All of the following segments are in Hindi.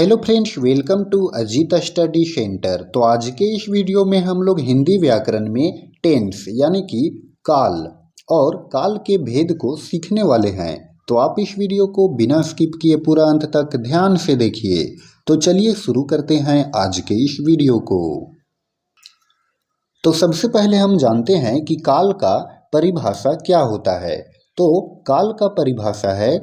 Hello friends, welcome to Ajit study centre. तो आज के इस वीडियो में हम लोग हिंदी व्याकरण में टेंस यानी कि काल और काल के भेद को सीखने वाले हैं। तो आप इस वीडियो को बिना स्किप किए पूरा अंत तक ध्यान से देखिए। तो चलिए शुरू करते हैं आज के इस वीडियो को। तो सबसे पहले हम जानते हैं कि काल का परिभाषा क्या होता है। तो काल का परिभाषा है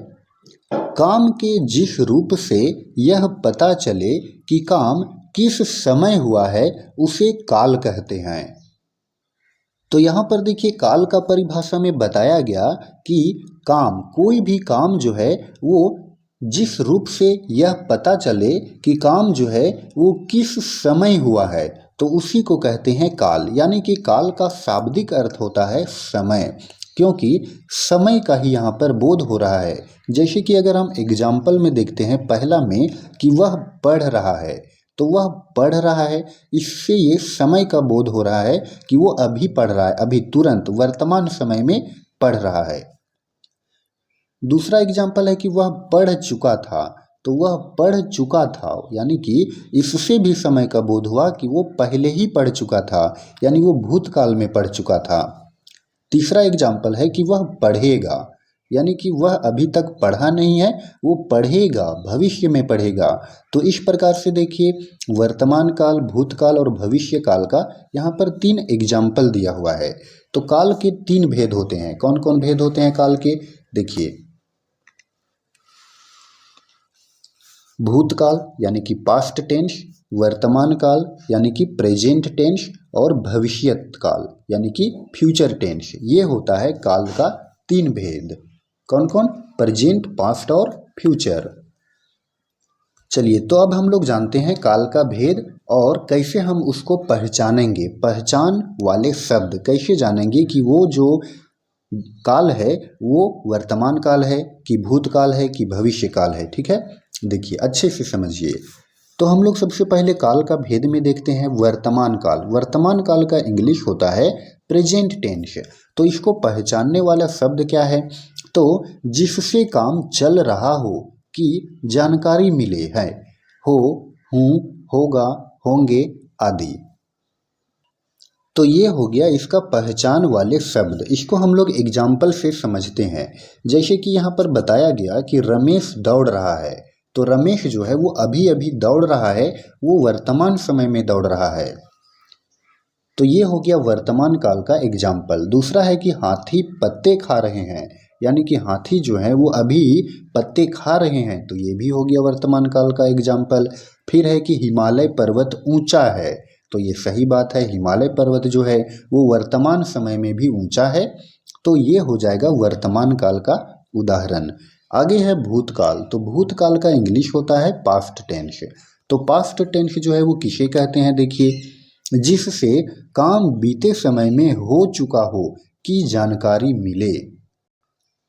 काम के जिस रूप से यह पता चले कि काम किस समय हुआ है उसे काल कहते हैं। तो यहाँ पर देखिए काल का परिभाषा में बताया गया कि काम, कोई भी काम जो है वो जिस रूप से यह पता चले कि काम जो है वो किस समय हुआ है तो उसी को कहते हैं काल। यानी कि काल का शाब्दिक अर्थ होता है समय, क्योंकि समय का ही यहाँ पर बोध हो रहा है। जैसे कि अगर हम एग्जाम्पल में देखते हैं पहला में कि वह पढ़ रहा है, तो वह पढ़ रहा है, इससे ये समय का बोध हो रहा है कि वो अभी पढ़ रहा है, अभी तुरंत वर्तमान समय में पढ़ रहा है। दूसरा एग्जाम्पल है कि वह पढ़ चुका था, तो वह पढ़ चुका था यानी कि इससे भी समय का बोध हुआ कि वो पहले ही पढ़ चुका था, यानी वो भूतकाल में पढ़ चुका था। तीसरा एग्जाम्पल है कि वह पढ़ेगा, यानी कि वह अभी तक पढ़ा नहीं है, वो पढ़ेगा, भविष्य में पढ़ेगा। तो इस प्रकार से देखिए वर्तमान काल, भूतकाल और भविष्य काल का यहाँ पर 3 एग्जाम्पल दिया हुआ है। तो काल के 3 भेद होते हैं। कौन कौन भेद होते हैं काल के? देखिए भूतकाल यानी कि पास्ट टेंस, वर्तमान काल यानी कि प्रेजेंट टेंस और भविष्यत काल यानी कि फ्यूचर टेंस। ये होता है काल का 3 भेद। कौन कौन? प्रेजेंट, पास्ट और फ्यूचर। चलिए तो अब हम लोग जानते हैं काल का भेद और कैसे हम उसको पहचानेंगे। पहचान वाले शब्द कैसे जानेंगे कि वो जो काल है वो वर्तमान काल है कि भूतकाल है कि भविष्य काल है। ठीक है, देखिए अच्छे से समझिए। तो हम लोग सबसे पहले काल का भेद में देखते हैं वर्तमान काल। वर्तमान काल का इंग्लिश होता है प्रेजेंट टेंस। तो इसको पहचानने वाला शब्द क्या है? तो जिससे काम चल रहा हो की जानकारी मिले है, हो, हूँ, होगा, होंगे आदि। तो ये हो गया इसका पहचान वाले शब्द। इसको हम लोग एग्जाम्पल से समझते हैं। जैसे कि यहाँ पर बताया गया कि रमेश दौड़ रहा है, तो रमेश जो है वो अभी अभी दौड़ रहा है, वो वर्तमान समय में दौड़ रहा है। तो ये हो गया वर्तमान काल का एग्जाम्पल। दूसरा है कि हाथी पत्ते खा रहे हैं, यानी कि हाथी जो है वो अभी पत्ते खा रहे हैं, तो ये भी हो गया वर्तमान काल का एग्जाम्पल। फिर है कि हिमालय पर्वत ऊंचा है, तो ये सही बात है, हिमालय पर्वत जो है वो वर्तमान समय में भी ऊंचा है, तो ये हो जाएगा वर्तमान काल का उदाहरण। आगे है भूतकाल। तो भूतकाल का इंग्लिश होता है पास्ट टेंस। तो पास्ट टेंस जो है वो किसे कहते हैं? देखिए जिससे काम बीते समय में हो चुका हो की जानकारी मिले,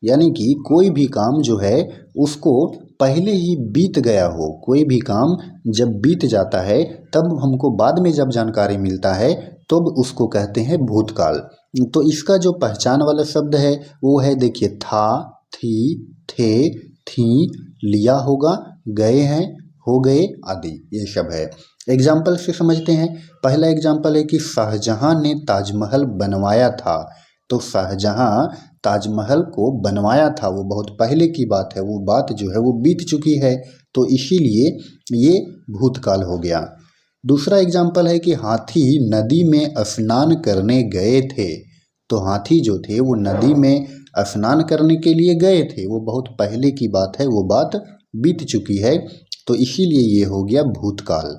यानी कि कोई भी काम जो है उसको पहले ही बीत गया हो। कोई भी काम जब बीत जाता है तब हमको बाद में जब जानकारी मिलता है तब उसको कहते हैं भूतकाल। तो इसका जो पहचान वाला शब्द है वो है, देखिए था, थी, थे, थी, लिया होगा, गए हैं, हो गए आदि, ये सब है। एग्जाम्पल से समझते हैं। पहला एग्जाम्पल है कि शाहजहां ने ताजमहल बनवाया था। तो शाहजहां ताजमहल को बनवाया था, वो बहुत पहले की बात है, वो बात जो है वो बीत चुकी है, तो इसीलिए ये भूतकाल हो गया। दूसरा एग्जाम्पल है कि हाथी नदी में स्नान करने गए थे। तो हाथी जो थे वो नदी में स्नान करने के लिए गए थे, वो बहुत पहले की बात है, वो बात बीत चुकी है, तो इसीलिए ये हो गया भूतकाल।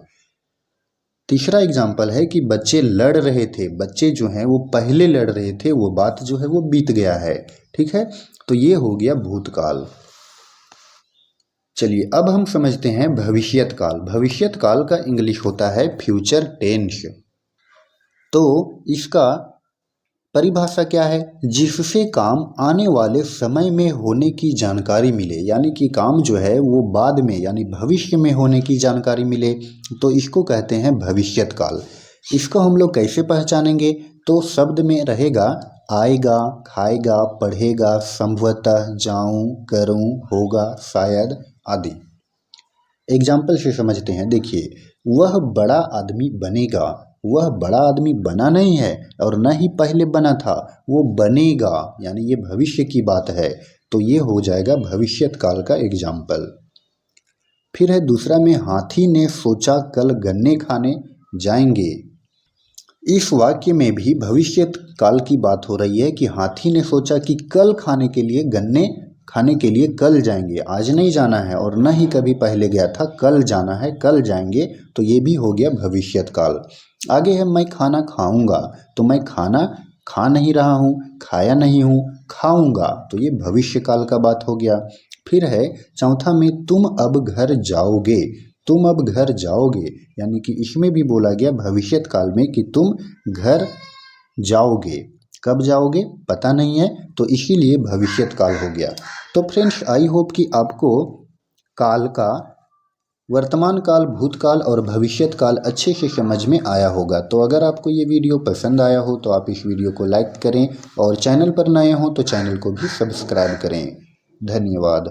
तीसरा एग्जाम्पल है कि बच्चे लड़ रहे थे। बच्चे जो हैं वो पहले लड़ रहे थे, वो बात जो है वो बीत गया है। ठीक है, तो ये हो गया भूतकाल। चलिए अब हम समझते हैं भविष्यत काल। भविष्यत काल का इंग्लिश होता है फ्यूचर टेंस। तो इसका परिभाषा क्या है? जिससे काम आने वाले समय में होने की जानकारी मिले, यानी कि काम जो है वो बाद में यानी भविष्य में होने की जानकारी मिले, तो इसको कहते हैं भविष्यत काल। इसको हम लोग कैसे पहचानेंगे? तो शब्द में रहेगा आएगा, खाएगा, पढ़ेगा, संभवतः, जाऊं, करूं, होगा, शायद आदि। एग्जाम्पल से समझते हैं। देखिए, वह बड़ा आदमी बनेगा, वह बड़ा आदमी बना नहीं है और न ही पहले बना था, वो बनेगा, यानी ये भविष्य की बात है, तो ये हो जाएगा भविष्यत काल का एग्जाम्पल। फिर है दूसरा में, हाथी ने सोचा कल गन्ने खाने जाएंगे। इस वाक्य में भी भविष्यत काल की बात हो रही है कि हाथी ने सोचा कि कल खाने के लिए गन्ने खाने के लिए कल जाएंगे, आज नहीं जाना है और न ही कभी पहले गया था, कल जाना है, कल जाएंगे, तो ये भी हो गया भविष्यत काल। आगे है मैं खाना खाऊंगा, तो मैं खाना खा नहीं रहा हूँ, खाया नहीं हूँ, खाऊंगा, तो ये भविष्य काल का बात हो गया। फिर है चौथा में, तुम अब घर जाओगे, तुम अब घर जाओगे, यानी कि इसमें भी बोला गया भविष्यत काल में कि तुम घर जाओगे, कब जाओगे पता नहीं है, तो इसीलिए भविष्यत काल हो गया। तो फ्रेंड्स, आई होप कि आपको काल का वर्तमान काल, भूतकाल और भविष्यत काल अच्छे से समझ में आया होगा। तो अगर आपको ये वीडियो पसंद आया हो तो आप इस वीडियो को लाइक करें और चैनल पर नए हो तो चैनल को भी सब्सक्राइब करें। धन्यवाद।